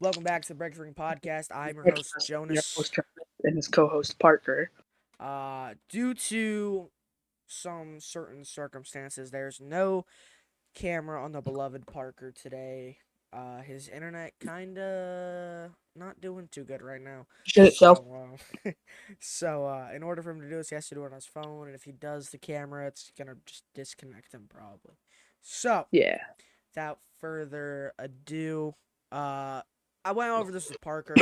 Welcome back to the Breakthrough Podcast. I'm your host, Your Jonas. host Travis and his co-host Parker. Due to some certain circumstances, there's no camera on the beloved Parker today. His internet kinda not doing too good right now. Shit itself. In order for him to do this, he has to do it on his phone, and if he does the camera, it's gonna just disconnect him probably. So, Yeah. without further ado, I went over this with Parker.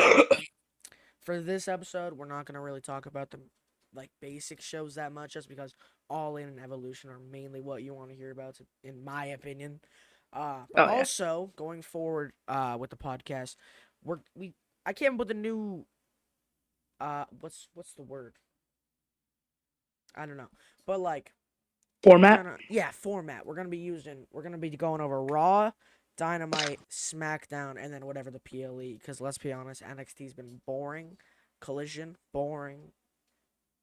For this episode, we're not gonna really talk about the basic shows that much, just because All In and Evolution are mainly what you want to hear about, in my opinion. But Oh yeah. also going forward with the podcast, we I came up with a new what's the word? I don't know, but Format. format. We're gonna be going over Raw, Dynamite, SmackDown, and then whatever the PLE. Because let's be honest, NXT's been boring. Collision, boring.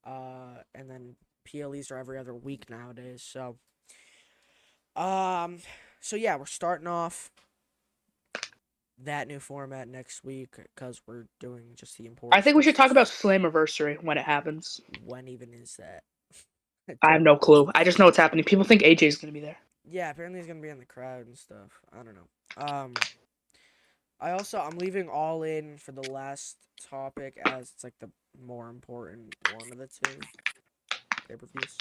And then PLEs are every other week nowadays. Um, so yeah, we're starting off that new format next week because we're doing just the I important think we should talk stuff. about Slammiversary when it happens. When even is that? I have no clue. I just know what's happening. People think AJ's gonna be there. Yeah, apparently he's gonna be in the crowd and stuff. I don't know. I'm leaving All In for the last topic as it's like the more important one of the two pay-per-views.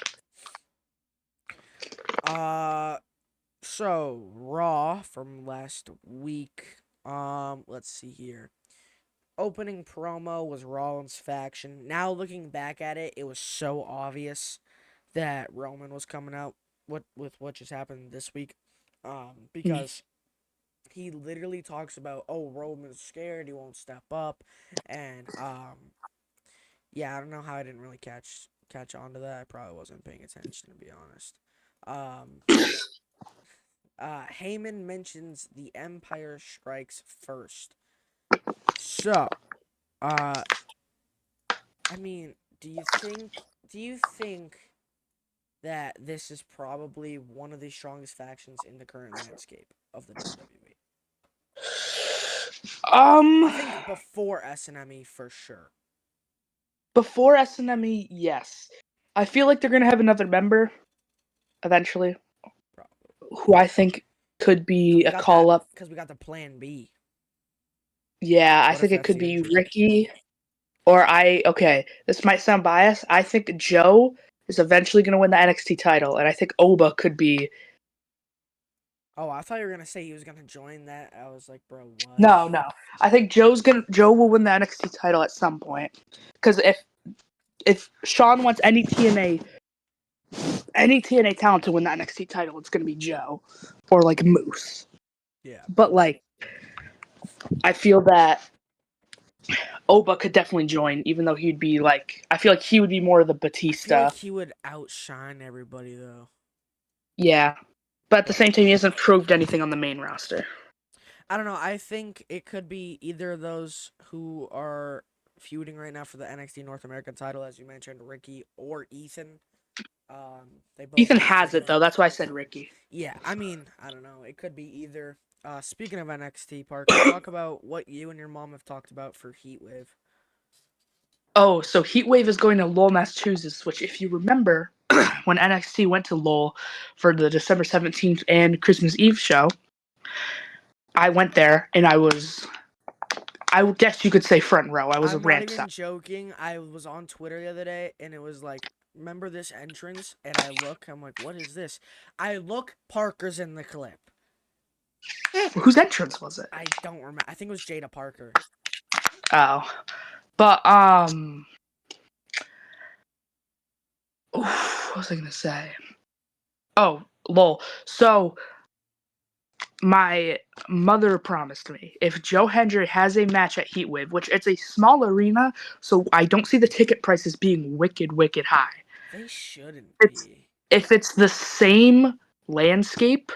Uh, so Raw from last week. Let's see here. Opening promo was Rollins' faction. Now looking back at it, it was so obvious that Roman was coming out with what just happened this week. Because he literally talks about, oh, Roman's scared, he won't step up, and yeah, I don't know how I didn't really catch on to that. I probably wasn't paying attention, to be honest. Um, Heyman mentions the Empire Strikes First. So, uh, I mean, do you think that this is probably one of the strongest factions in the current landscape of the WWE? Um, I think before SNME for sure. before SNME, yes. I feel like they're gonna have another member eventually, Probably. who I think could Cause be we a got that. call up. Cause we got the Plan B. Yeah, I What if think it that's could the be injury? Ricky. Okay, this might sound biased. I think Joe is eventually going to win the NXT title, and I think Oba could be. Oh, I thought you were gonna say he was gonna join that. I was like, bro, what? No. I think Joe will win the NXT title at some point. Because if Sean wants any TNA talent to win the NXT title, it's going to be Joe or like Moose. Yeah. But like, I feel that Oba could definitely join, even though he'd be like, I feel like he would be more of the I feel like Batista. he would outshine everybody though. Yeah. But at the But same time, he hasn't proved anything on the main roster. I don't know. I think it could be either of those who are feuding right now for the NXT North American title, as you mentioned, Ricky or Ethan. They both Ethan have has been it, though. That's why I said Ricky. Yeah, I mean, I don't know. It could be either. Speaking of NXT, Parker, talk about what you and your mom have talked about for Heatwave. Oh, so Heatwave is going to Lowell, Massachusetts, which, if you remember, when NXT went to Lowell for the December 17th and Christmas Eve show, I went there and I guess you could say front row. I was a I'm not ramp even side. joking. I was on Twitter the other day, and it was like, remember this entrance? And I'm like, what is this? I look, Parker's in the clip. Whose entrance was it? I don't remember. I think it was Jada Parker. Oh. But, what was I going to say? Oh, lol. So, my mother promised me if Joe Hendry has a match at Heatwave, which it's a small arena, so I don't see the ticket prices being wicked, wicked high. They shouldn't It's be. if it's the same landscape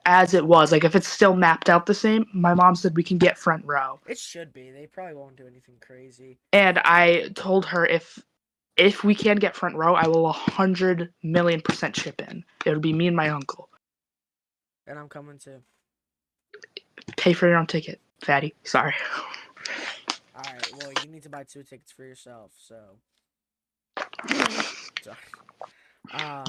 as it was, like if it's still mapped out the same, my mom said we can get front row. It should be. They probably won't do anything crazy. And I told her if we can get front row, I will 100,000,000% chip in. It would be me and my uncle. And I'm coming too. Pay for your own ticket. fatty. Sorry. All right. Well, you need to buy 2 tickets for yourself. So, sorry. Um.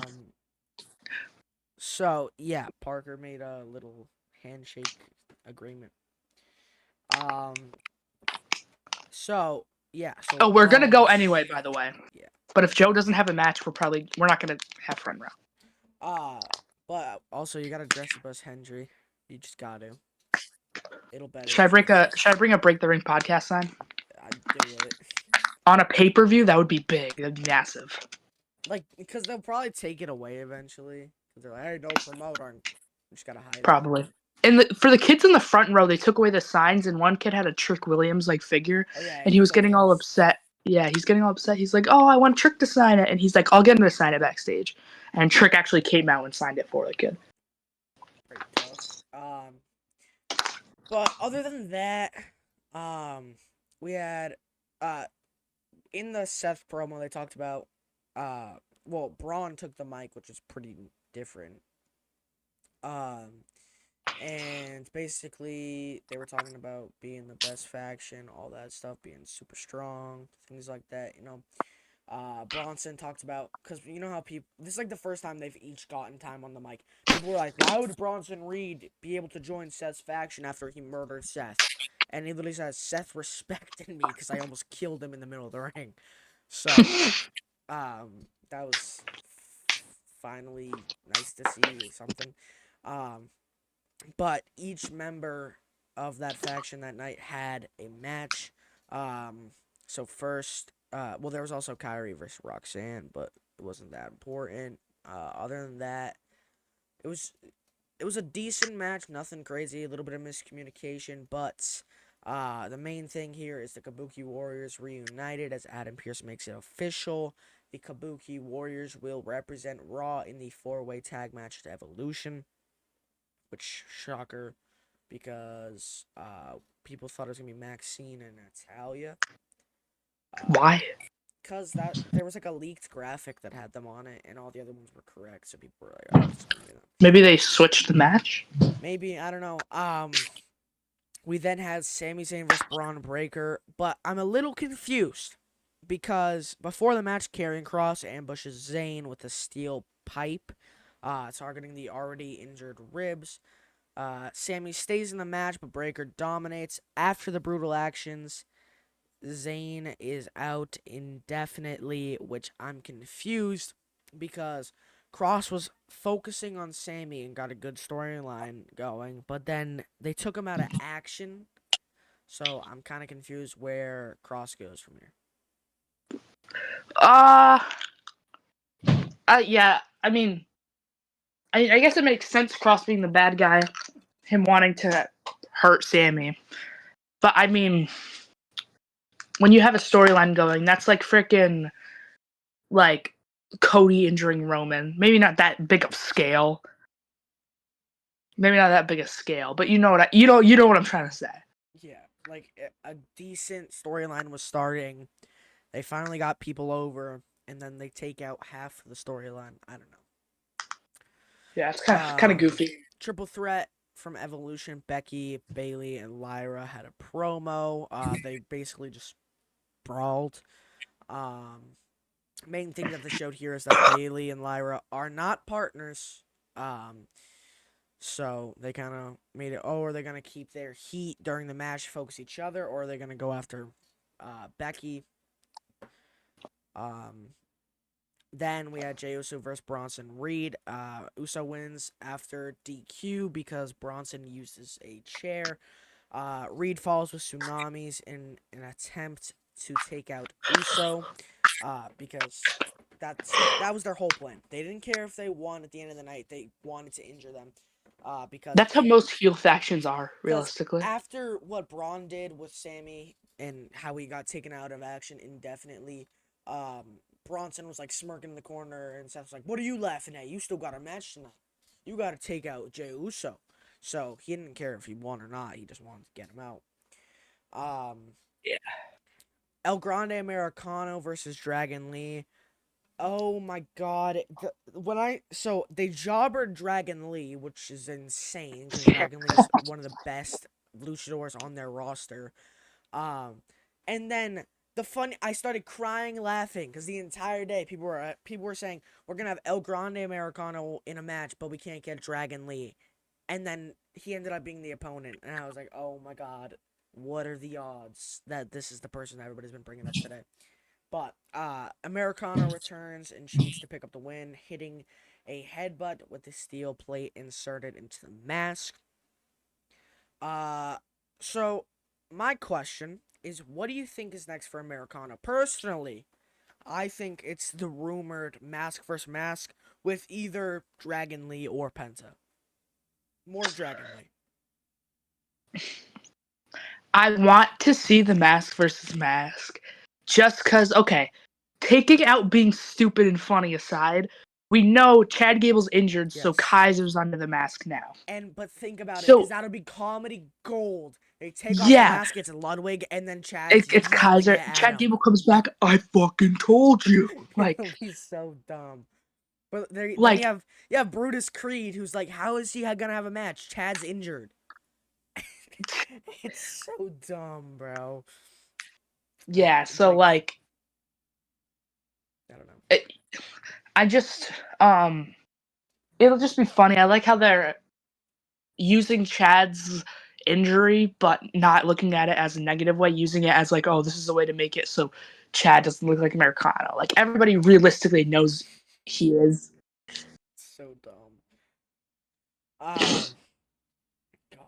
So yeah, Parker made a little handshake agreement. Um. So yeah. So Oh, we're gonna go anyway, Raw's. by the way. Yeah. But if Joe doesn't have a match, we're not gonna have front row. Uh. But also you gotta dress up as Hendry. You just gotta. It'll better his chances. Should I bring a Break the Ring podcast sign I'd do it. on a pay per view? That would be big. That'd be massive. Like, because they'll probably take it away eventually. Because they're like, hey, no promoter. You just gotta hide it. Probably. And for the kids in the front row, they took away the signs, and one kid had a Trick Williams like figure, Oh, yeah, and he he was was like getting all his. upset. Yeah, he's getting all upset. He's like, "Oh, I want Trick to sign it," and he's like, "I'll get him to sign it backstage." And Trick actually came out and signed it for the kid. There you go. But other than that, we had, uh, in the Seth promo, they talked about, well, Braun took the mic, which is pretty different. Um, and basically, they were talking about being the best faction, all that stuff, being super strong, things like that, Bronson talked about, because you know how people, this is like the first time they've each gotten time on the mic. People were like, why would Bronson Reed be able to join Seth's faction after he murdered Seth? And he literally says, Seth respected me because I almost killed him in the middle of the ring. So, that was finally nice to see something. Um, but each member of that faction that night had a match. Um, so first, well, there was also Kyrie versus Roxanne, but it wasn't that important. Other than that, it was it was a decent match, nothing crazy, a little bit of miscommunication, but the main thing here is the Kabuki Warriors reunited as Adam Pearce makes it official. The Kabuki Warriors will represent Raw in the four-way tag match at Evolution, which shocker because people thought it was gonna be Maxine and Natalia. Why? Cause that there was like a leaked graphic that had them on it, and all the other ones were correct. So people were like, "Oh, it's gonna be them." Maybe they switched the match. Maybe I don't know. We then had Sami Zayn versus Braun Breaker, but I'm a little confused because before the match, Karrion Kross ambushes Zayn with a steel pipe, targeting the already injured ribs. Sammy stays in the match, but Breaker dominates. After the brutal actions, Zayn is out indefinitely, which I'm confused because Cross was focusing on Sammy and got a good storyline going, but then they took him out of action, so I'm kind of confused where Cross goes from here. Uh, yeah. I mean, I guess it makes sense. Cross being the bad guy, him wanting to hurt Sammy. But I mean, when you have a storyline going, that's like freaking like Cody injuring Roman. Maybe not that big of scale. Maybe not that big a scale, but you know what I'm trying to say. Yeah, like a decent storyline was starting. They finally got people over, and then they take out half of the storyline. I don't know. Yeah, it's kind of goofy. Triple threat from Evolution. Becky, Bailey, and Lyra had a promo. They basically just brawled. Um, Main thing that they showed here is that Bailey and Lyra are not partners. Um, so they kind of made it. Oh, are they gonna keep their heat during the match, focus each other, or are they gonna go after Becky? Um, Then we had Jey Uso versus Bronson Reed. Uso wins after DQ because Bronson uses a chair. Reed falls with tsunamis in an attempt to take out Uso. Because that was their whole plan. They didn't care if they won at the end of the night. They wanted to injure them. Because That's how most heel factions are, because realistically. after what Braun did with Sammy and how he got taken out of action indefinitely, Bronson was like smirking in the corner, and Seth's like, "What are you laughing at? You still got a match tonight. You got to take out Jey Uso." So he didn't care if he won or not. He just wanted to get him out. Um, Yeah. El Grande Americano versus Dragon Lee. Oh my god. So they jobbered Dragon Lee, which is insane because Dragon Lee is one of the best luchadors on their roster. Um, and then I started crying laughing because the entire day people were saying we're gonna have El Grande Americano in a match, but we can't get Dragon Lee, and then he ended up being the opponent, and I was like, oh my god, what are the odds that this is the person that everybody's been bringing up today? But Americano returns and cheats to pick up the win, hitting a headbutt with the steel plate inserted into the mask. Uh, so my question is, what do you think is next for Americana? Personally, I think it's the rumored mask versus mask with either Dragon Lee or Penta. More Dragon Lee. I want to see the mask versus mask just because, okay, taking out being stupid and funny aside, we know Chad Gable's injured, so Yes. Kaiser's under the mask now. And but think about it, because So, that'll be comedy gold. They take off the yeah, mask, it's Ludwig, and then Chad's it's yelling Kaiser. it at Chad him. Gable comes back, I fucking told you. It'll be so dumb. But then Like, you have Brutus Creed, who's like, how is he gonna have a match? Chad's injured. It's so dumb, bro. yeah, It's so, like, like, I don't know. it, I just, it'll just be funny. I like how they're using Chad's injury, but not looking at it as a negative way, using it as like, oh, this is a way to make it so Chad doesn't look like Americano. Like everybody realistically knows he is. So dumb. Um, God,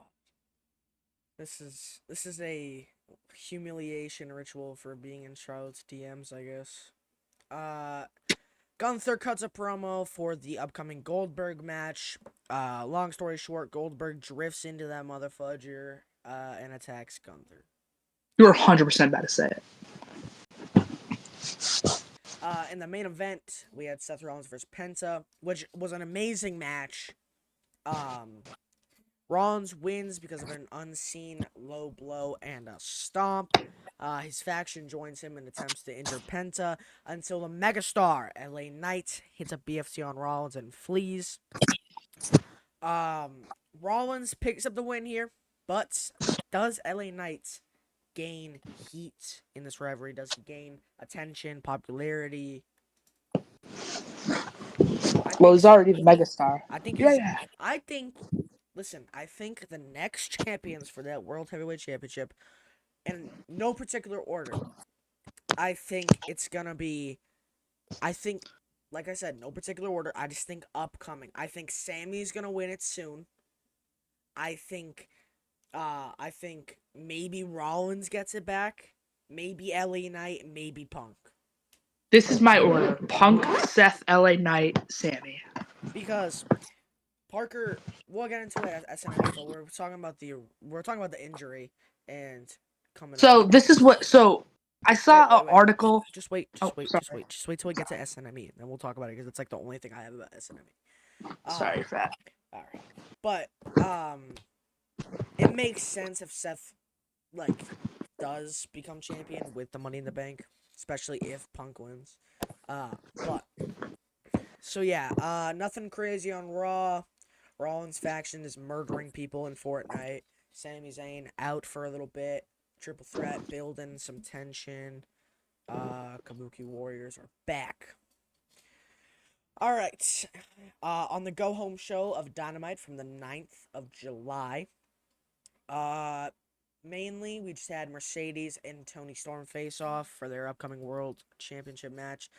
this is a humiliation ritual for being in Charlotte's DMs, I guess. Uh, Gunther cuts a promo for the upcoming Goldberg match. Long story short, Goldberg drifts into that motherfudger and attacks Gunther. You're 100% about to say it. In the main event, we had Seth Rollins versus Penta, which was an amazing match. Um, Rollins wins because of an unseen low blow and a stomp. His faction joins him and attempts to injure Penta until the megastar LA Knight hits a BFT on Rollins and flees. Um, Rollins picks up the win here, but does LA Knight gain heat in this rivalry? Does he gain attention, popularity? I Well, think he's so. already the megastar. I think Yeah, he's. yeah. I think. Listen, I think the next champions for that World Heavyweight Championship, in no particular order, I think it's gonna be. I think, like I said, no particular order. I just think upcoming. I think Sammy's gonna win it soon. I think. I think maybe Rollins gets it back. Maybe LA Knight. Maybe Punk. This is my order: Punk, Seth, LA Knight, Sammy. Because Parker, we'll get into it at SNME, but we're talking about the injury and coming up. So this is what. So I saw an Wait. article. Just wait. Oh, sorry, Just wait till we get to SNME, then we'll talk about it because it's like the only thing I have about SNME. sorry for that. All right, but it makes sense if Seth like does become champion with the Money in the Bank, especially if Punk wins. But so yeah, nothing crazy on Raw. Rollins faction is murdering people in Fortnite. Sami Zayn out for a little bit. Triple threat building some tension. Kabuki Warriors are back. All right. On the go home show of Dynamite from the 9th of July. Uh Mainly we just had Mercedes and Tony Storm face off for their upcoming World Championship match.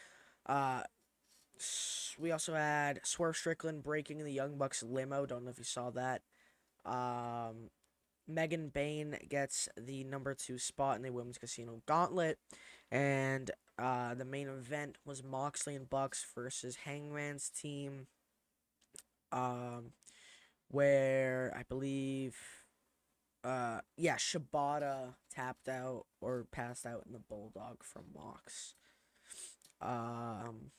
Uh we also had Swerve Strickland breaking the Young Bucks limo. Don't know if you saw that. Um, Megan Bain gets the number 2 spot in the Women's Casino Gauntlet. And the main event was Moxley and Bucks versus Hangman's team. Um, where I believe, yeah, Shibata tapped out or passed out in the Bulldog from Mox. Um,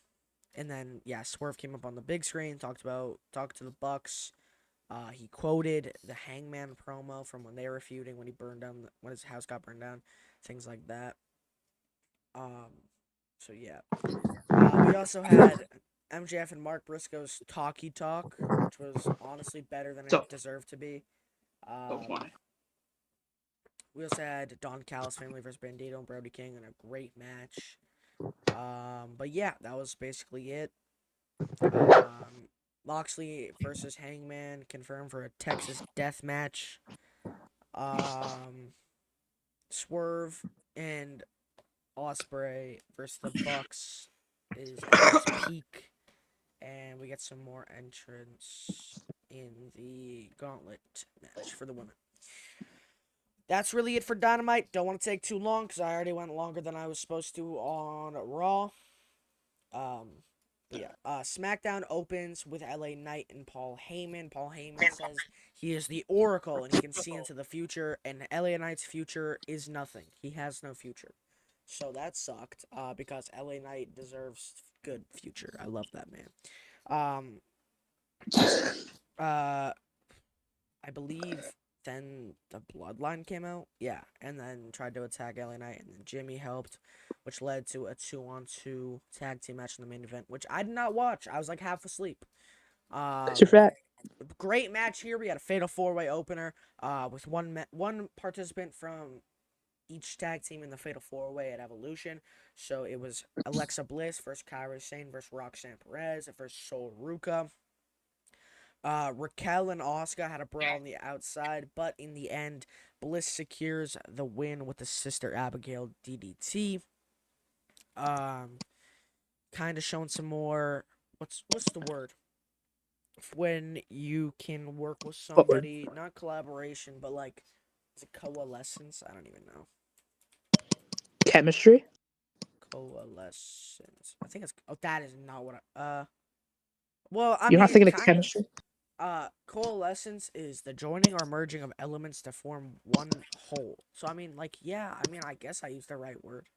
and then yeah, Swerve came up on the big screen, talked to the Bucks. He quoted the Hangman promo from when they were feuding, when he burned down, when his house got burned down, things like that. So yeah. We also had MJF and Mark Briscoe's talkie talk, which was honestly better than So it deserved to be. so Um, funny. We also had Don Callis family versus Bandito and Brody King in a great match. But yeah, that was basically it. Um, Moxley versus Hangman confirmed for a Texas death match. Um, Swerve and Osprey versus the Bucks is at its peak, and we get some more entrance in the gauntlet match for the women. That's really it for Dynamite. Don't want to take too long because I already went longer than I was supposed to on Raw. Um, but yeah, SmackDown opens with LA Knight and Paul Heyman. Paul Heyman says he is the Oracle and he can see into the future, and LA Knight's future is nothing. He has no future. So that sucked, because LA Knight deserves good future. I love that man. Um, uh, I believe then the Bloodline came out. Yeah, and then tried to attack LA Knight, and then Jimmy helped, which led to a 2-on-2 tag team match in the main event, which I did not watch. I was like half asleep. That's your Um, fact. Great match here. We had a fatal four-way opener, with one participant from each tag team in the fatal four-way at Evolution. So it was Alexa Bliss versus Kairi Sane versus Roxanne Perez versus Sol Ruka. Raquel and Oscar had a brawl on the outside, but in the end, Bliss secures the win with the Sister Abigail DDT. Um, kind of showing some more. What's the word? When you can work with Footward. somebody, not collaboration, but like, is it coalescence? I don't even know. Chemistry. Coalescence. I think it's. Oh, that is not what I. Well, I You're not mean, thinking of kind of. chemistry. Coalescence is the joining or merging of elements to form one whole. So I mean, like, yeah, I mean, I guess I used the right word.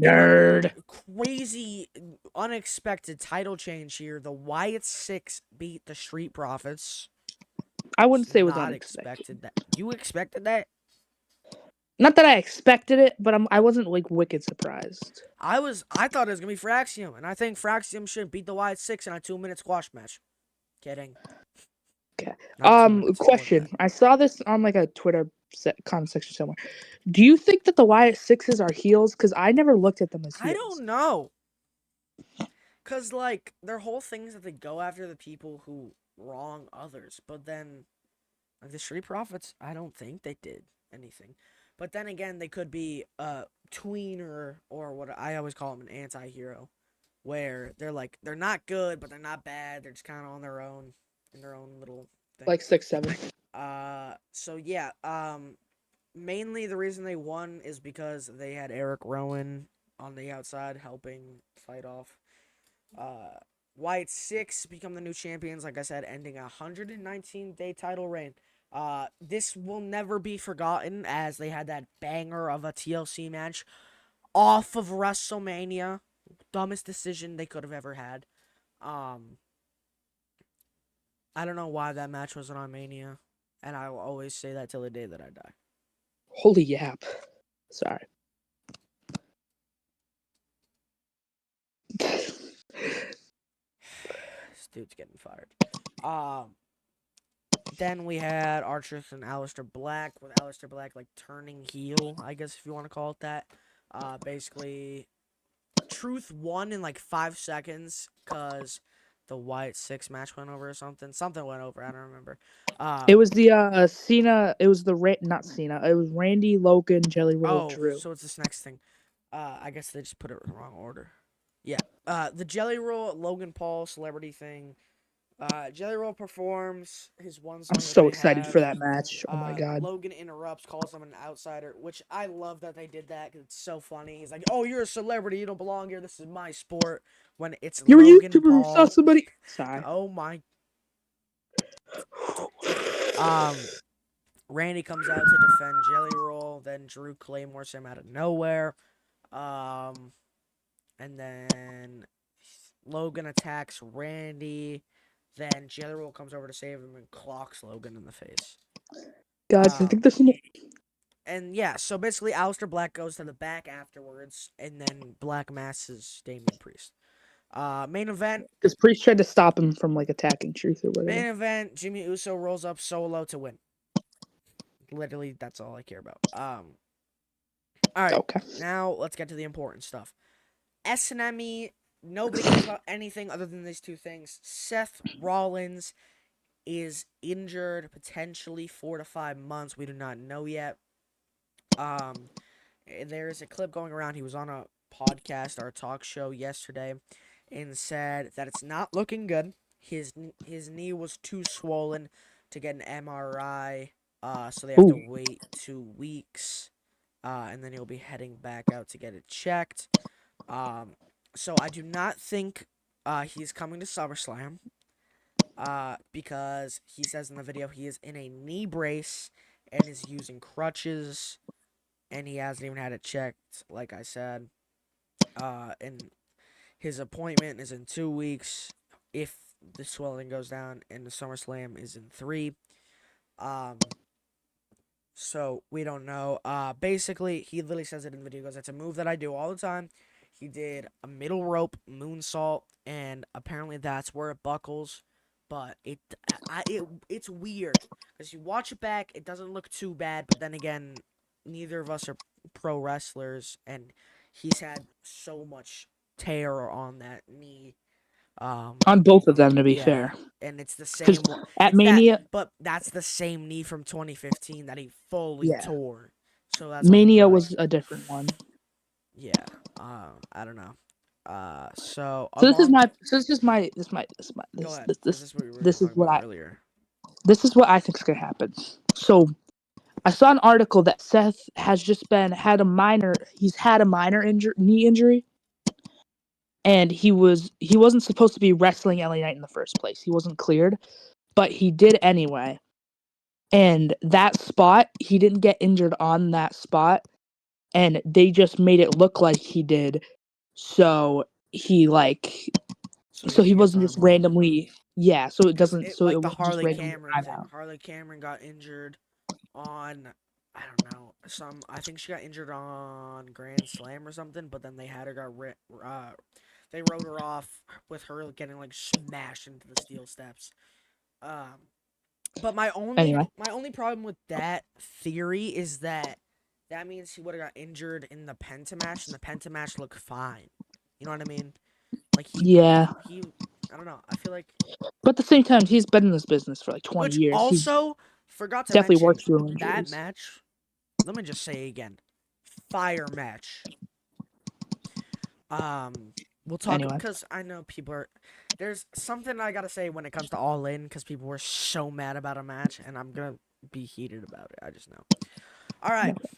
I mean, Nerd. crazy, unexpected title change here. The Wyatt Six beat the Street Profits. I It's wouldn't say it was not unexpected. expected that you expected that. Not that I expected it, but I wasn't like wicked surprised. I thought it was gonna be Fraxium, and I think Fraxium should beat the Wyatt Six in a 2-minute squash match. Kidding, Okay. not 2 minutes, more than Question. that. I saw this on like a Twitter comment section somewhere. Do you think that the Wyatt Sixes are heels? Because I never looked at them as I heels. don't know. Cause like their whole thing is that they go after the people who wrong others, but then like the Street Profits, I don't think they did anything. But then again, they could be a tweener or what I always call them an anti-hero, where they're not good, but they're not bad. They're just kind of on their own in their own little thing. Like 6'7". So yeah. Mainly the reason they won is because they had Eric Rowan on the outside helping fight off uh, Wyatt Six become the new champions. Like I said, ending a 119-day title reign. This will never be forgotten as they had that banger of a TLC match off of WrestleMania. Dumbest decision they could have ever had. Um, I don't know why that match wasn't on Mania, and I will always say that till the day that I die. Holy yap. Sorry. This dude's getting fired. Um, then we had Archer and Aleister Black, with Aleister Black like turning heel, I guess if you want to call it that. Basically, Truth won in like 5 seconds because the Wyatt Six match went over or something. Something went over. I don't remember. Uh It was the Cena. It was the not Cena. It was Randy, Logan, Jelly Roll, oh, Drew. so it's this next thing. I guess they just put it in the wrong order. Yeah. The Jelly Roll Logan Paul celebrity thing. Jelly Roll performs his one I'm song that so they excited have. for that match. Oh my god. Logan interrupts, calls him an outsider, which I love that they did that because it's so funny. He's like, "Oh, you're a celebrity. You don't belong here. This is my sport." When it's You're a Logan YouTuber who saw Paul. somebody. Sorry. Oh my. Randy comes out to defend Jelly Roll. Then Drew claymores him out of nowhere. Um, and then Logan attacks Randy. Then Jelly Roll comes over to save him and clocks Logan in the face. Guys, I think Um, this is and yeah, so basically, Aleister Black goes to the back afterwards, and then Black masses Damian Priest. Main event. because Priest tried to stop him from like attacking Truth or whatever. Main event. Jimmy Uso rolls up solo to win. Literally, that's all I care about. All right, Okay. now let's get to the important stuff. SNME. Nobody cares about anything other than these two things. Seth Rollins is injured, potentially 4 to 5 months. We do not know yet. Um, there's a clip going around. He was on a podcast or a talk show yesterday, and said that it's not looking good. His knee was too swollen to get an MRI. So they have to Ooh, wait 2 weeks. And then he'll be heading back out to get it checked. Um, so I do not think he's coming to SummerSlam. Because he says in the video he is in a knee brace and is using crutches, and he hasn't even had it checked. Like I said, and his appointment is in 2 weeks. If the swelling goes down, and the SummerSlam is in 3. Um, So we don't know. Basically, he literally says it in the video. He goes, "It's a move that I do all the time." He did a middle rope moonsault, and apparently that's where it buckles. But it's weird because you watch it back, it doesn't look too bad. But then again, neither of us are pro wrestlers, and he's had so much tear on that knee. Um, on both of them, to be yeah, fair, and it's the because same one. at It's that, Mania, but that's the same knee from 2015 that he fully yeah, tore. So that's why people are Mania like, was a different one. yeah, I don't know. So So this is along, my, so this is my, this my, this my, go this ahead, this because this this is what we were this is talking what about I, earlier. this is what I think is gonna happen. So I saw an article that Seth has just been had a minor. He's had a minor knee injury, and he wasn't supposed to be wrestling LA Knight in the first place. He wasn't cleared, but he did anyway. And that spot, he didn't get injured on that spot, and they just made it look like he did. So he like, So so he he can get wasn't just time off. randomly, yeah. So it Because doesn't, it so like it the wasn't just Harley randomly Cameron thing. timeout. Harley Cameron got injured on, I don't know, some. I think she got injured on Grand Slam or something. But then they had her they wrote her off with her getting like smashed into the steel steps. Um, but Anyway, my only problem with that theory is that that means he would have got injured in the Penta match, and the Penta match looked fine. You know what I mean? Like yeah. he I don't know. I feel like, But at the same time, he's been in this business for like 20 which years. He's also forgot to definitely mention worked through that injuries. match. Let me just say again, fire match. Um, we'll talk Anyway, because I know people are. There's something I gotta say when it comes to All In because people were so mad about a match, and I'm gonna be heated about it. I just know. All right, no,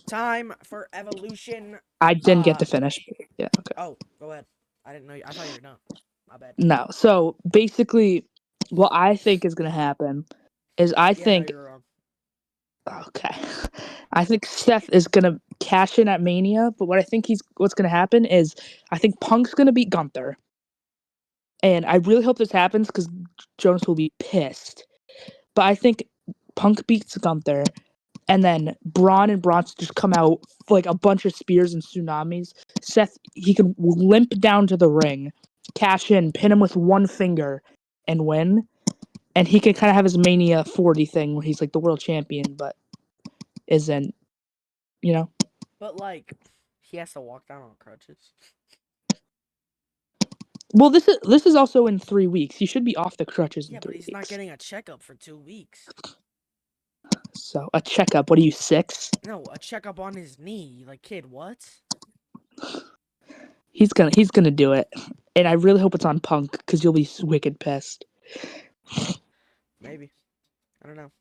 time for Evolution. I didn't get Uh to finish. Yeah, okay. oh, go ahead. I didn't know. I thought you were done. My bad. No. So basically, what I think is going to happen is I Yeah, no, think, you're wrong. okay, I think Seth is going to cash in at Mania. But what I think what's going to happen is I think Punk's going to beat Gunther. And I really hope this happens because Jonas will be pissed. But I think Punk beats Gunther, and then Braun and Bronson just come out like a bunch of spears and tsunamis. Seth, he can limp down to the ring, cash in, pin him with one finger, and win. And he can kind of have his Mania 40 thing where he's like the world champion, but isn't, you know? But like, he has to walk down on crutches. Well, this is also in 3 weeks. He should be off the crutches in Yeah, but three he's not weeks. getting a checkup for 2 weeks. So a checkup. What are you, 6? No, a checkup on his knee. Like, kid, what? He's gonna do it, and I really hope it's on Punk because you'll be wicked pissed. Maybe. I don't know.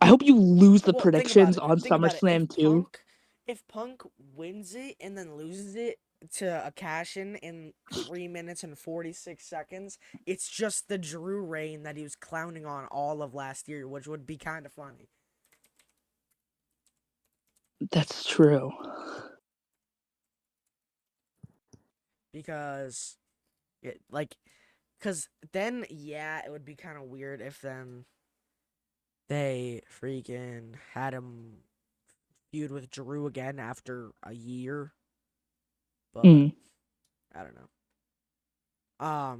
I hope you lose the Well, think about predictions it. on Think about it. SummerSlam too. If Punk wins it and then loses it to a cash in 3 minutes and 46 seconds, it's just the Drew reign that he was clowning on all of last year, which would be kind of funny That's true. because it like because then yeah, it would be kind of weird if then they freaking had him feud with Drew again after a year, but Mm. I don't know.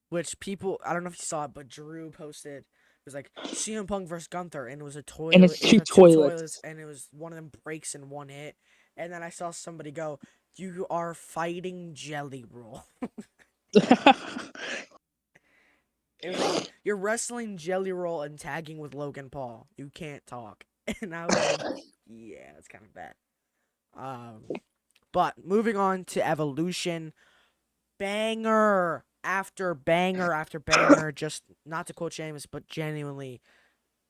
Which people, I don't know if you saw it, but Drew posted was like CM Punk versus Gunther, and it was a And toilet. it's It was two a two toilets, toilets. and it was one of them breaks in one hit. And then I saw somebody go, "You are fighting Jelly Roll." It was like you're wrestling Jelly Roll and tagging with Logan Paul. You can't talk. And I was like, yeah, that's kind of bad. But moving on to Evolution, banger after banger after banger. Just not to quote Sheamus, but genuinely,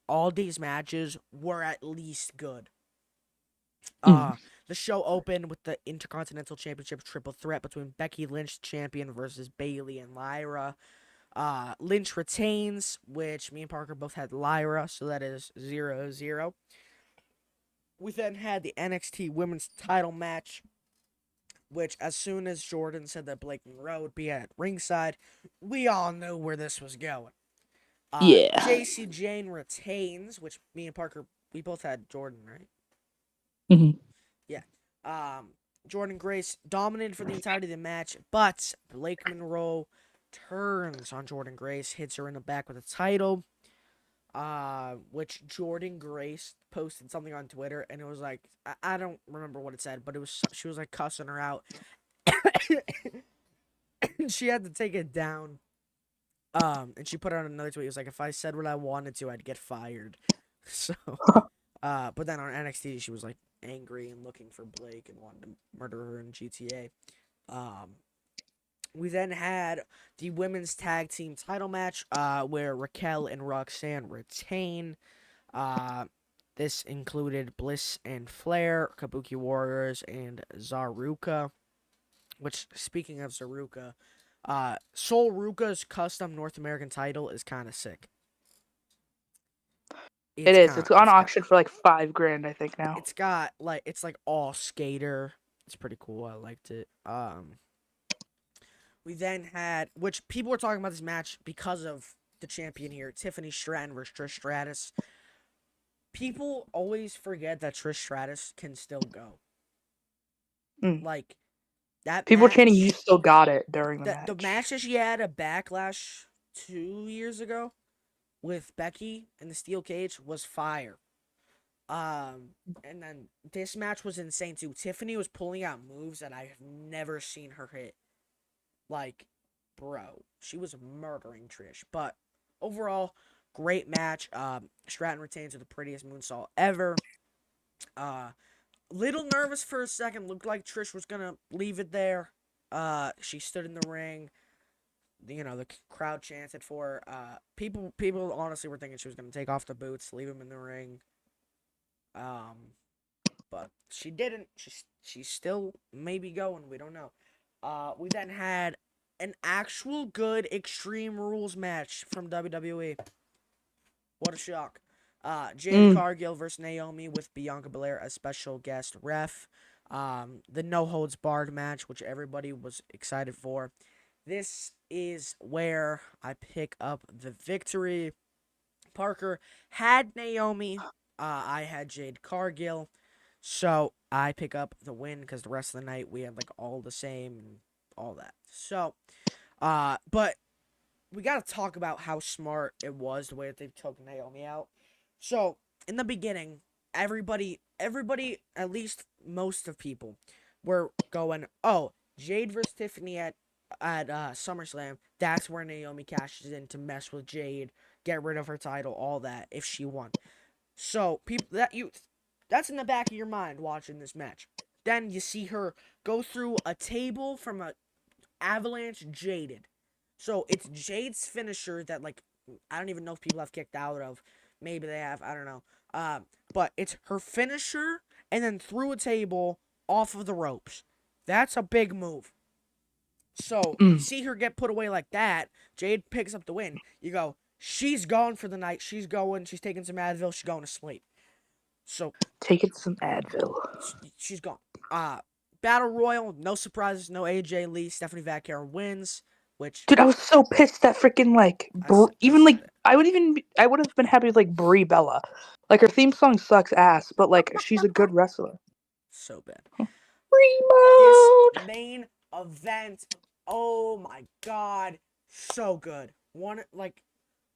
all these matches were at least good. Mm. Uh, the show opened with the Intercontinental Championship triple threat between Becky Lynch, champion, versus Bayley and Lyra. Lynch retains, which me and Parker both had Lyra, so that is 0-0. We then had the NXT Women's Title match, which as soon as Jordan said that Blake Monroe would be at ringside, we all knew where this was going. Yeah. JC Jane retains, which me and Parker, we both had Jordan, right? Hmm. Yeah. Um, Jordan Grace dominated for the entirety of the match, but Blake Monroe turns on Jordan Grace, hits her in the back with a title. Which Jordan Grace posted something on Twitter, and it was like I don't remember what it said, but it was she was like cussing her out. She had to take it down. And she put out another tweet. It was like, if I said what I wanted to, I'd get fired. So, but then on NXT, she was like angry and looking for Blake and wanted to murder her in GTA. Um, we then had the women's tag team title match, where Raquel and Roxanne retain. Uh, this included Bliss and Flair, Kabuki Warriors, and Zaruka. Which, speaking of Zaruka, Sol Ruka's custom North American title is kind of sick. It It's is. kind of It's on auction for like $5,000, I think now. it's got like it's like all skater. It's pretty cool. I liked it. We then had, which people were talking about this match because of the champion here, Tiffany Stratton versus Trish Stratus. People always forget that Trish Stratus can still go. Mm. Like that People chanting, "You match, still got it" during the the match. match that she had a Backlash 2 years ago with Becky in the steel cage was fire. And then this match was insane too. Tiffany was pulling out moves that I have never seen her hit. Like, bro, she was murdering Trish. But overall, great match. Stratton retains with the prettiest moonsault ever. Uh, little nervous for a second. Looked like Trish was gonna leave it there. She stood in the ring. You know, the crowd chanted for her. People honestly were thinking she was gonna take off the boots, leave him in the ring. Um, but she didn't. She's still maybe going. We don't know. We then had an actual good Extreme Rules match from WWE. What a shock. Jade Mm. Cargill versus Naomi with Bianca Belair as special guest ref. The no holds barred match, which everybody was excited for. This is where I pick up the victory. Parker had Naomi. I had Jade Cargill. So I pick up the win because the rest of the night we had like all the same and all that. So, but we got to talk about how smart it was the way that they took Naomi out. So in the beginning, everybody, at least most of people, were going, "Oh, Jade versus Tiffany at SummerSlam. That's where Naomi cashes in to mess with Jade, get rid of her title, all that if she won." So people that's in the back of your mind watching this match. Then you see her go through a table from a Avalanche Jaded. So it's Jade's finisher that like I don't even know if people have kicked out of. Maybe they have. I don't know. But it's her finisher and then through a table off of the ropes. That's a big move. So you Mm. see her get put away like that. Jade picks up the win. You go, she's gone for the night. She's going. She's taking some Advil. She's going to sleep. So Taking some Advil. she's gone. Uh, Battle Royal, no surprises, no AJ Lee. Stephanie Vaquero wins, which Dude, I was so pissed that freaking like I even said like it. I would have been happy with like Brie Bella. Like her theme song sucks ass, but like she's a good wrestler. So bad. Brie This mode. main event, oh my god, so good. One like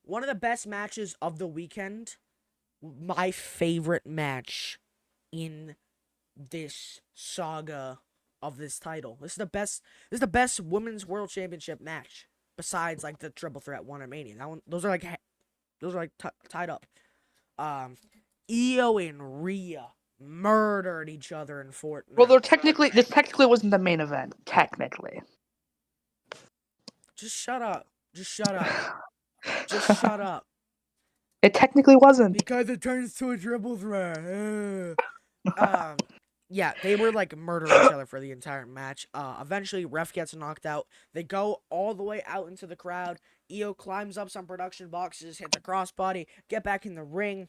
one of the best matches of the weekend. My favorite match in this saga of this title. This is the best. This is the best women's world championship match besides like the triple threat one at Mania. That one, those are like tied up. Um, Io and Rhea murdered each other in Well, Fortnite. this technically wasn't the main event. Technically, Just shut up. Just shut up. Just shut up. it technically wasn't. Because it turns to a triple threat. Um, yeah, they were like murdering each other for the entire match. Eventually, ref gets knocked out. They go all the way out into the crowd. Io climbs up some production boxes, hits a crossbody, get back in the ring.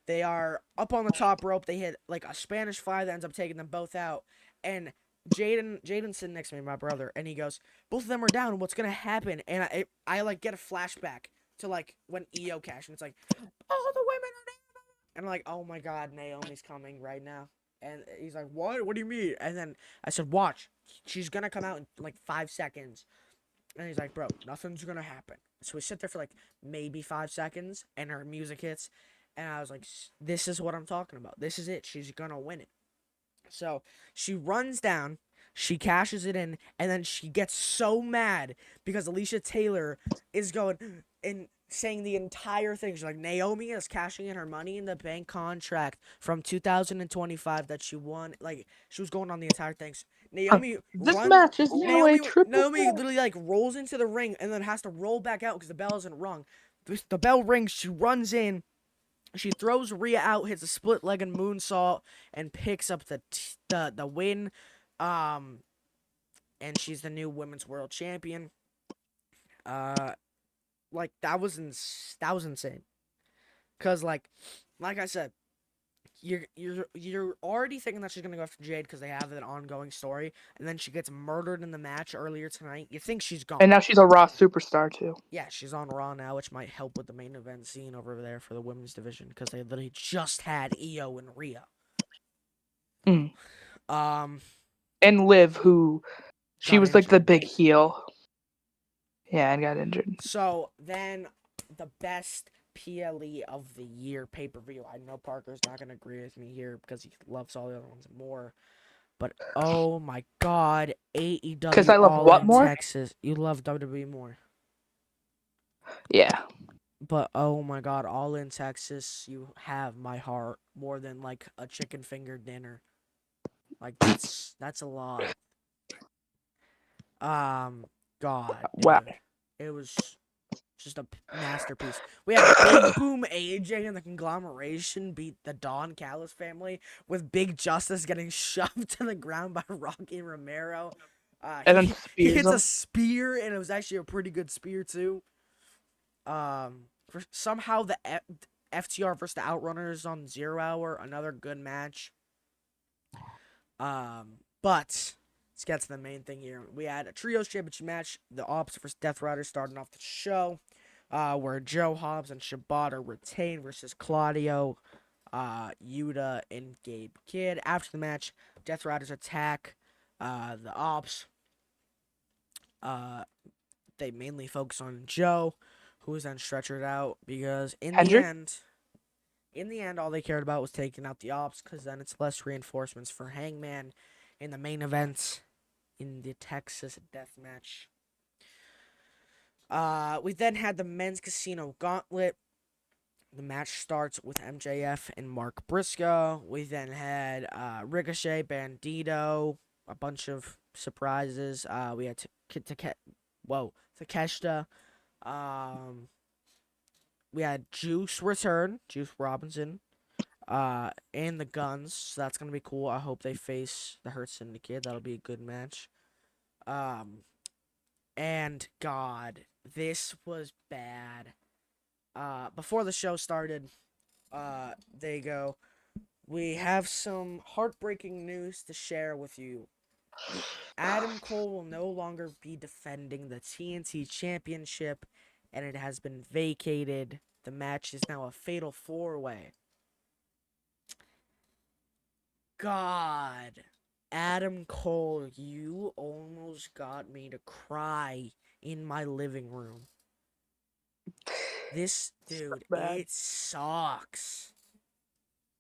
They are up on the top rope. They hit like a Spanish fly that ends up taking them both out. And Jaden's sitting next to me, my brother, and he goes, "Both of them are down. What's gonna happen?" And I like get a flashback to like when Io cashed, and it's like, all the women are down. And I'm like, oh my god, Naomi's coming right now. And he's like, what? What do you mean? And then I said, watch. She's gonna come out in like 5 seconds. And he's like, bro, nothing's gonna happen. So we sit there for like maybe 5 seconds, and her music hits. And I was like, this is what I'm talking about. This is it. She's gonna win it. So she runs down, she cashes it in, and then she gets so mad because Alicia Taylor is going and saying the entire thing. She's like, Naomi is cashing in her money in the bank contract from 2025 that she won. Like, she was going on the entire thing. Naomi This runs. match is now a triple Naomi threat. literally like rolls into the ring and then has to roll back out because the bell isn't rung. The bell rings. She runs in. She throws Rhea out, hits a split-legged moonsault, and picks up the win. Um, and she's the new women's world champion. Uh, like that was insane. Cause like I said, you're already thinking that she's gonna go after Jade because they have an ongoing story, and then she gets murdered in the match earlier tonight. You think she's And gone? now she's a Raw superstar too. Yeah, she's on Raw now, which might help with the main event scene over there for the women's division because they literally just had Io and Rhea. Mm. Um, And Liv, who she got was like the injured. big heel. Yeah, and got injured. So then the best PLE of the year pay per view. I know Parker's not gonna agree with me here because he loves all the other ones more. But oh my god, Because AEW I love All what In more? Texas. You love WWE more. Yeah. But oh my god, All In Texas, you have my heart more than like a chicken finger dinner. Like that's a lot. Um God, Wow. dude. It was just a masterpiece. We had Big Boom AJ and the Conglomeration beat the Don Callis family with Big Justice getting shoved to the ground by Rocky Romero. And then He spears hits a him. spear and it was actually a pretty good spear too. Somehow the FTR versus the Outrunners on 0 Hour, another good match. But let's get to the main thing here. We had a trios championship match. The Ops versus Death Riders starting off the show, where Joe Hobbs and Shibata retained versus Claudio, Yuta, and Gabe Kidd. After the match, Death Riders attack the Ops. Uh, they mainly focus on Joe, who is then stretchered out because Hendrick? in the end, all they cared about was taking out the Ops because then it's less reinforcements for Hangman in the main event in the Texas Death Match. We then had the men's casino gauntlet. The match starts with MJF and Mark Briscoe. We then had Ricochet, Bandito, a bunch of surprises. We had Takeshita. Um, we had Juice return, Juice Robinson, and the Guns. So that's gonna be cool. I hope they face the Hurt Syndicate. That'll be a good match. Um, and God, this was bad. Before the show started, they go, we have some heartbreaking news to share with you. Adam Cole will no longer be defending the TNT Championship, and it has been vacated. The match is now a fatal four-way. God, Adam Cole, you almost got me to cry in my living room. This So dude, bad. it sucks.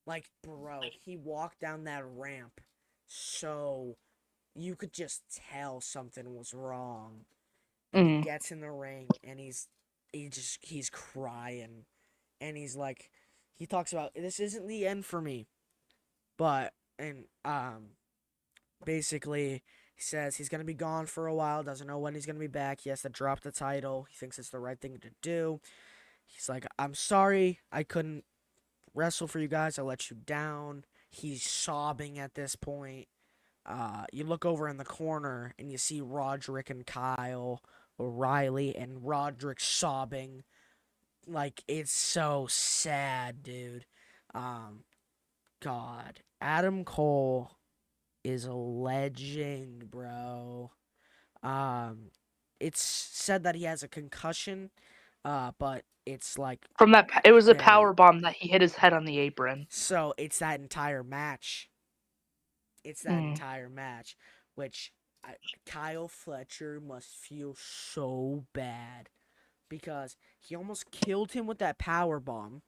Like, bro, he walked down that ramp so you could just tell something was wrong. And he Mm. gets in the ring and he's crying. And he's like, he talks about this isn't the end for me. But and basically he says he's gonna be gone for a while, doesn't know when he's gonna be back. He has to drop the title. He thinks it's the right thing to do. He's like, I'm sorry I couldn't wrestle for you guys. I let you down. He's sobbing at this point. You look over in the corner and you see Roderick and Kyle O'Reilly and Roderick sobbing. Like, it's so sad, dude. Um, God. Adam Cole is a legend, bro. Um, it's said that he has a concussion, but it's like From that, it was a very. power bomb that he hit his head on the apron. So it's that entire match. It's that Mm. entire match, which I, Kyle Fletcher must feel so bad because he almost killed him with that power bomb,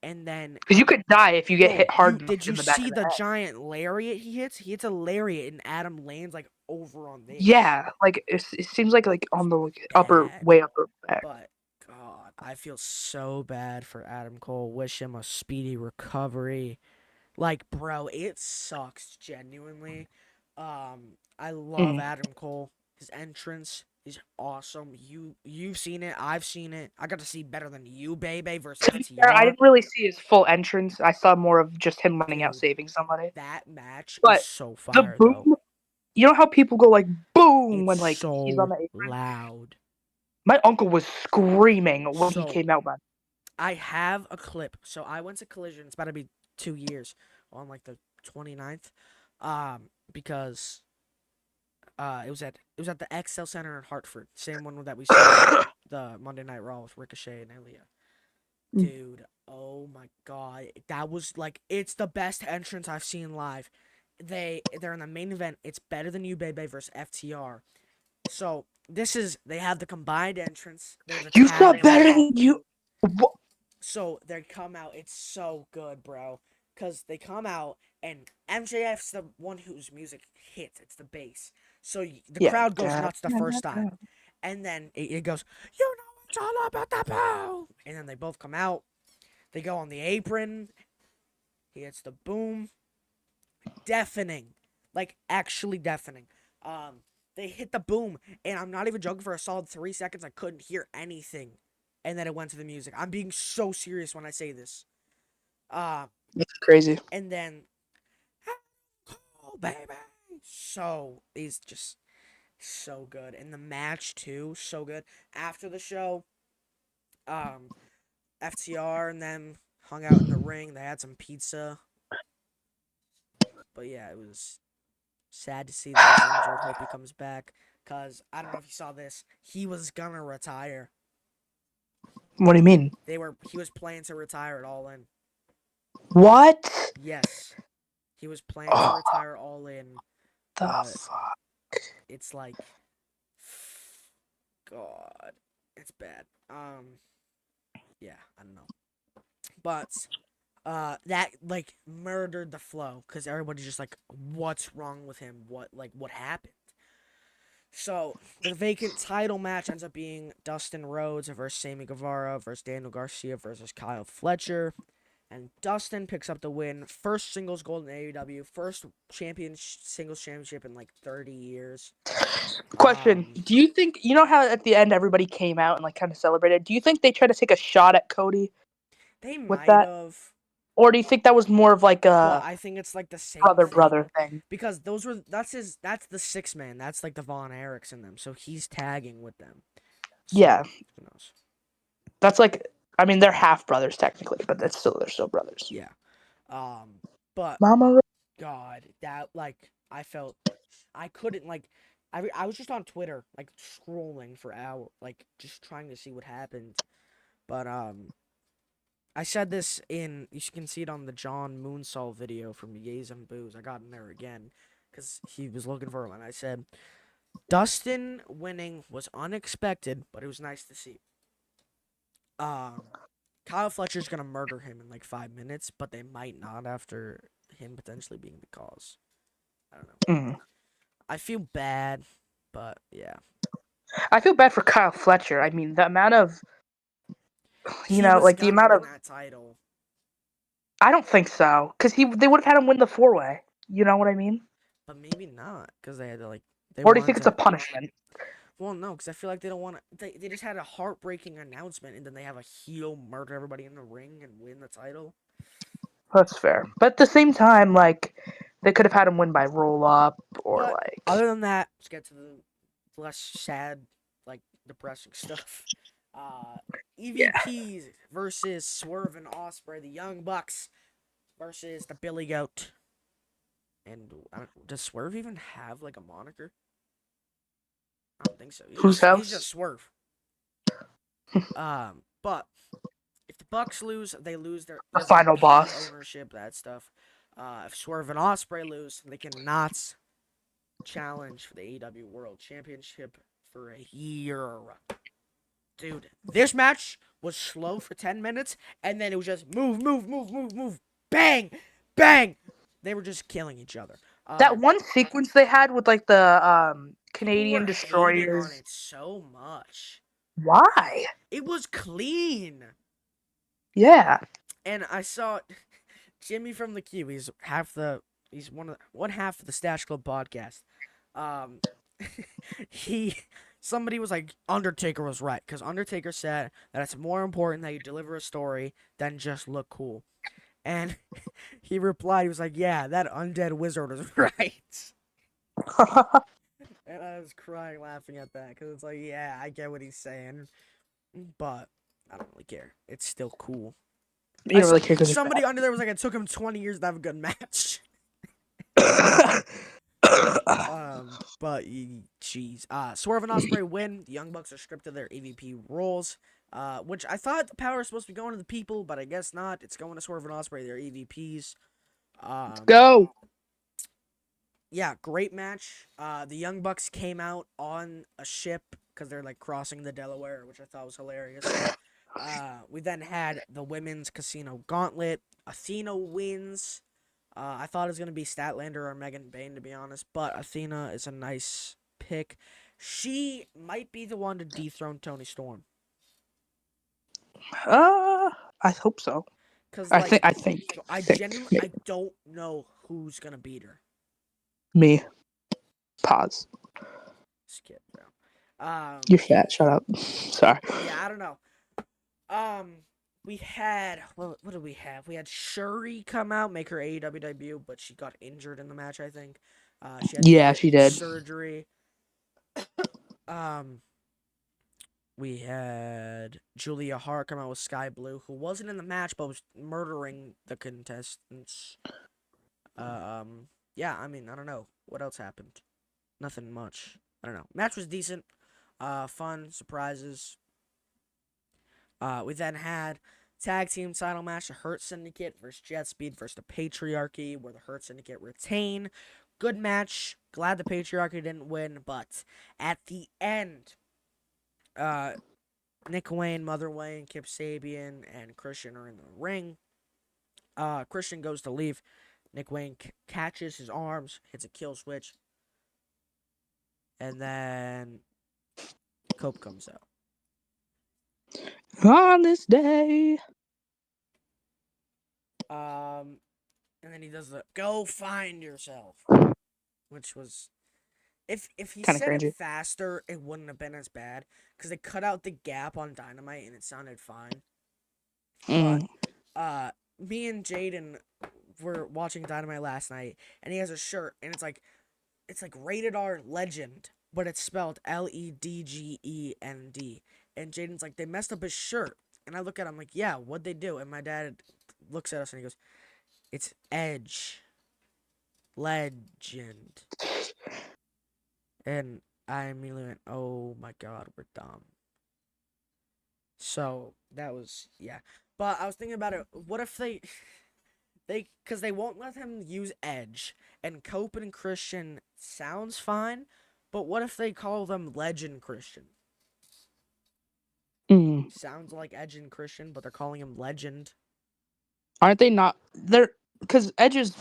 and then Because you could die if you get no, hit you hard enough did you in the back see of the the head. giant lariat he hits? He hits a lariat, and Adam lands like over on this. Yeah, like it seems like It's on the like, upper, bad, way upper back. but God, I feel so bad for Adam Cole. Wish him a speedy recovery. Like, bro, it sucks genuinely. I love Mm. Adam Cole. His entrance is awesome. You've seen it. I've seen it. I got to see better than you, baby, versus To be fair, I FTR. didn't really see his full entrance. I saw more of just him running out Dude, saving somebody. that match is But so the fire though. boom, you know how people go like boom It's when like he's on so the apron. loud. My uncle was screaming when he So came out, man. I have a clip. So I went to Collision. It's about to be 2 years on like the 29th. Because it was at the XL Center in Hartford, same one that we saw the Monday Night Raw with Ricochet and Ilya. Mm. Dude, oh my god, that was like it's the best entrance I've seen live. They're in the main event. It's better than you, Bebe versus FTR. So they have the combined entrance. They're the You saw tag better lineup. than you. What? So they come out. It's so good, bro. Cause they come out and MJF's the one whose music hits. It's the bass. So the Yeah. crowd goes Da, nuts the da, first da. time, and then it goes, you know, it's all about the boom. And then they both come out. They go on the apron. He hits the boom, deafening, like actually deafening. Um, they hit the boom, and I'm not even joking. For a solid 3 seconds, I couldn't hear anything, and then it went to the music. I'm being so serious when I say this. Uh, That's crazy. and then, oh baby, so he's just so good, and the match too, so good. After the show, um, FTR and them hung out in the ring. They had some pizza, but yeah, it was sad to see that he's injured. Hope he comes back. Cause I don't know if you saw this. He was gonna retire. What do you mean? He was planning to retire at All In. What? Yes. He was planning to Oh, retire All In, the but fuck. it's like God. It's bad. Yeah, I don't know. But that like murdered the flow because everybody's just like, what's wrong with him? What happened? So the vacant title match ends up being Dustin Rhodes versus Sammy Guevara versus Daniel Garcia versus Kyle Fletcher. And Dustin picks up the win. First singles gold in AEW. First singles championship in like 30 years. Question: Um, Do you think you know how at the end everybody came out and like kind of celebrated? Do you think they tried to take a shot at Cody they with might that, have, or do you think that was more of like but a I think it's like the same brother brother thing thing? because that's the six man. That's like the Von Erichs in them. So he's tagging with them. Yeah, So who knows? that's like. I mean, they're half brothers technically, but they're still brothers. Yeah. But Mama. God, that like I felt I couldn't like I was just on Twitter like scrolling for hours like just trying to see what happened. But I said this in you can see it on the John Moonsall video from Yays and Booze. I got in there again cuz he was looking for him and I said Dustin winning was unexpected, but it was nice to see. Um, Kyle Fletcher's gonna murder him in like 5 minutes, but they might not after him potentially being the cause. I don't know. Mm. I feel bad, but yeah. I feel bad for Kyle Fletcher. I mean, the amount of He was like the gonna amount win of that title, I don't think so because they would have had him win the 4-way. You know what I mean? but maybe not because they had to like they Or do you wanted think it's a to. punishment? Well, no, because I feel like they don't want to. They just had a heartbreaking announcement, and then they have a heel murder everybody in the ring and win the title. That's fair. But at the same time, like they could have had him win by roll up or But like other than that, let's get to the less sad, like depressing stuff. Uh, yeah. EVPs versus Swerve and Osprey, the Young Bucks versus the Billy Goat. And does Swerve even have like a moniker? I don't think so. Whose He's house? just Swerve. But if the Bucks lose, they lose their The final EVP boss. ownership, that stuff. If Swerve and Osprey lose, they cannot challenge for the AEW World Championship for a year. Dude, this match was slow for 10 minutes, and then it was just move, move, move, move, move, bang, bang. They were just killing each other. That one sequence they had with like the People Canadian were hating on destroyers. it so much. Why? It was clean. Yeah. And I saw Jimmy from the Q. He's one half of the Stash Club podcast. Um, he somebody was like Undertaker was right because Undertaker said that it's more important that you deliver a story than just look cool. And he replied, he was like, "Yeah, that undead wizard is right." And I was crying laughing at that because it's like, yeah, I get what he's saying, but I don't really care. It's still cool. You don't really care because Somebody under there was like, it took him 20 years to have a good match. you're fat. But jeez, Swerve and Osprey win. The Young Bucks are stripped of their AVP roles. Which I thought the power was supposed to be going to the people, but I guess not. It's going to Swerve and Osprey, their EVPs. Let's Um, go. yeah, great match. The Young Bucks came out on a ship because they're like crossing the Delaware, which I thought was hilarious. We then had the women's casino gauntlet. Athena wins. I thought it was gonna be Statlander or Megan Bayne to be honest, but Athena is a nice pick. She might be the one to dethrone Tony Storm, I hope so. cause I like think. I think. I Think. genuinely I don't know who's gonna beat her. Me. Pause. Skip bro. You're fat. Shut up. Sorry. Yeah, I don't know. Um, we had what did we have? We had Shuri come out, make her AEW debut, but she got injured in the match. I think. She had to Yeah, get she did. surgery. Um, we had Julia Hart come out with Sky Blue, who wasn't in the match but was murdering the contestants. Yeah, I mean, I don't know what else happened. Nothing much. I don't know. Match was decent. Fun surprises. We then had tag team title match: the Hurt Syndicate versus Jet Speed versus the Patriarchy, where the Hurt Syndicate retain. Good match. Glad the Patriarchy didn't win, but at the end, uh, Nick Wayne, Mother Wayne, Kip Sabian, and Christian are in the ring. Christian goes to leave. Nick Wayne catches his arms, hits a kill switch, and then Cope comes out. On this day. And then he does the "Go find yourself," which was if he Kind of said it cringy. faster, it wouldn't have been as bad because they cut out the gap on Dynamite and it sounded fine. But Mm. me and Jaden were watching Dynamite last night, and he has a shirt, and it's like rated R Legend, but it's spelled Ledgend. And Jaden's like, they messed up his shirt, and I look at him like, yeah, what'd they do? And my dad looks at us and he goes, it's Edge Legend. And I immediately went, oh my god, we're dumb. So that was yeah. But I was thinking about it. What if because they won't let him use Edge and Cope and Christian sounds fine, but what if they call them Legend Christian? Mm. Sounds like Edge and Christian, but they're calling him Legend. Aren't they not? They're because Edge is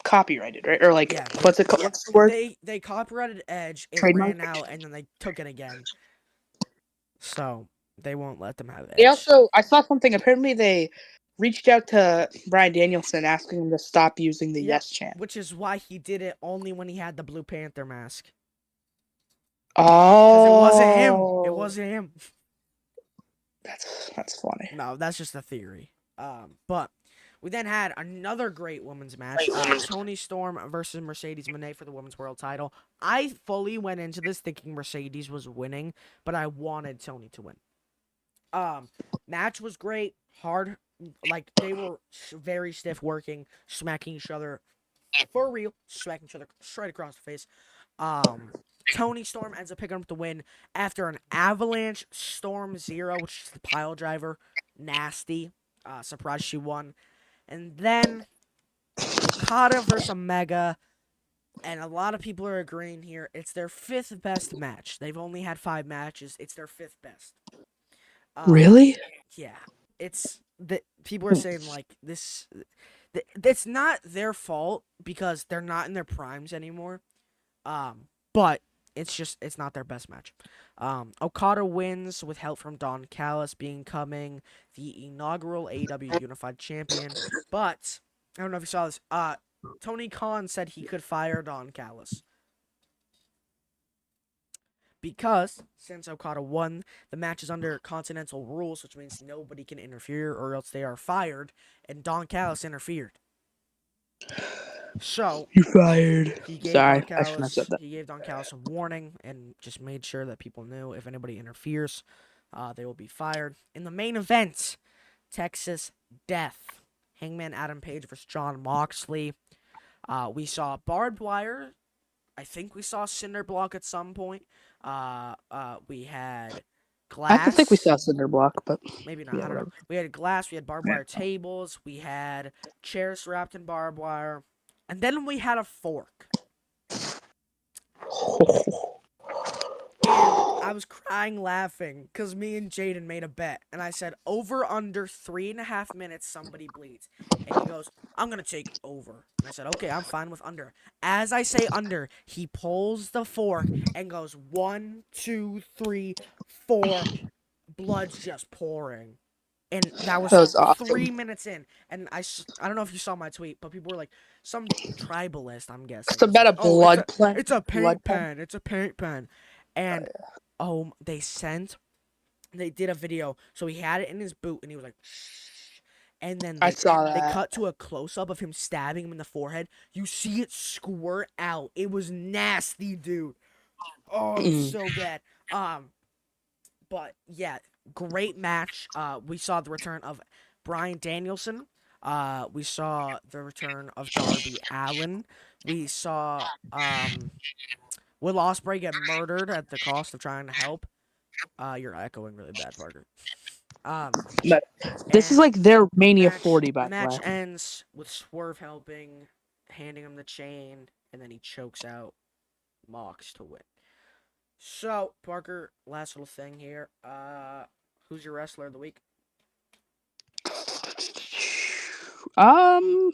copyrighted, right? Or like Yeah, what's it called? What's the word? they copyrighted Edge. It Trademark. ran out, and then they took it again. So they won't let them have They Edge. also I saw something. Apparently, they reached out to Bryan Danielson asking him to stop using the Yep, yes chant. which is why he did it only when he had the Blue Panther mask. Because it wasn't him. It Oh, wasn't him. that's funny. No, that's just a theory. But we then had another great women's match. Toni Storm versus Mercedes Moné for the women's world title. I fully went into this thinking Mercedes was winning, but I wanted Toni to win. Match was great, hard. Like they were very stiff working, smacking each other for real, smacking each other straight across the face. Um, Toni Storm ends up picking up the win after an Avalanche Storm Zero, which is the pile driver. Nasty. Surprised she won. And then Okada versus Omega. And a lot of people are agreeing here. It's their fifth best match. They've only had 5 matches. It's their fifth best. Um, Really? yeah. It's the people are saying like this. It's not their fault because they're not in their primes anymore. But it's not their best match. Okada wins with help from Don Callis being coming the inaugural AEW Unified Champion. But I don't know if you saw this. Tony Khan said he could fire Don Callis because since Okada won, the match is under Continental rules, which means nobody can interfere or else they are fired. And Don Callis interfered. So You fired. he gave Sorry, Don I shouldn't have said Callis that. he gave Don Callis a warning and just made sure that people knew if anybody interferes, they will be fired. In the main event, Texas Death, Hangman Adam Page versus Jon Moxley. We saw barbed wire. I think we saw cinder block at some point. We had I don't think we glass. saw Cinder Block, but Maybe not. yeah, I don't know. whatever. We had glass. We had barbed wire tables. We had chairs wrapped in barbed wire, and then we had a fork. And I was crying laughing because me and Jaden made a bet. And I said, over under 3.5 minutes, somebody bleeds. And he goes, I'm going to take over. And I said, okay, I'm fine with under. As I say under, he pulls the fork and goes, 1, 2, 3, 4. Blood's just pouring. And that That was was awesome. 3 minutes in. And I don't know if you saw my tweet, but people were like, some tribalist, I'm guessing, It's was about like, a oh, blood plan. it's a Blood paint pen. pen. It's a paint pen. And they did a video, so he had it in his boot and he was like shh. And then I they saw they that. cut to a close up of him stabbing him in the forehead. You see it squirt out. It was nasty, dude. Oh, it was Mm. so bad. But yeah, great match. We saw the return of Bryan Danielson. We saw the return of Darby Allin. We saw Will Ospreay get murdered at the cost of trying to help. You're echoing really bad, Parker. Um, But this is and like their the Mania match 40, the by the match way. ends with Swerve helping, handing him the chain, and then he chokes out Mox to win. So, Parker, last little thing here. Who's your wrestler of the week? Um,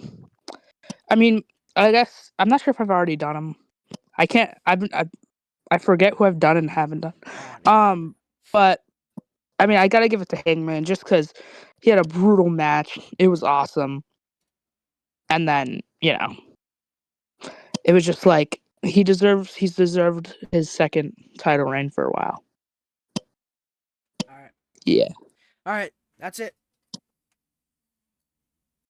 I mean, I guess I'm not sure if I've already done them. I can't. I forget who I've done and haven't done. Neither do I. But I mean, I gotta give it to Hangman just because he had a brutal match. It was awesome, and then it was just like he's deserved his second title reign for a while. All right. Yeah. All right. That's it.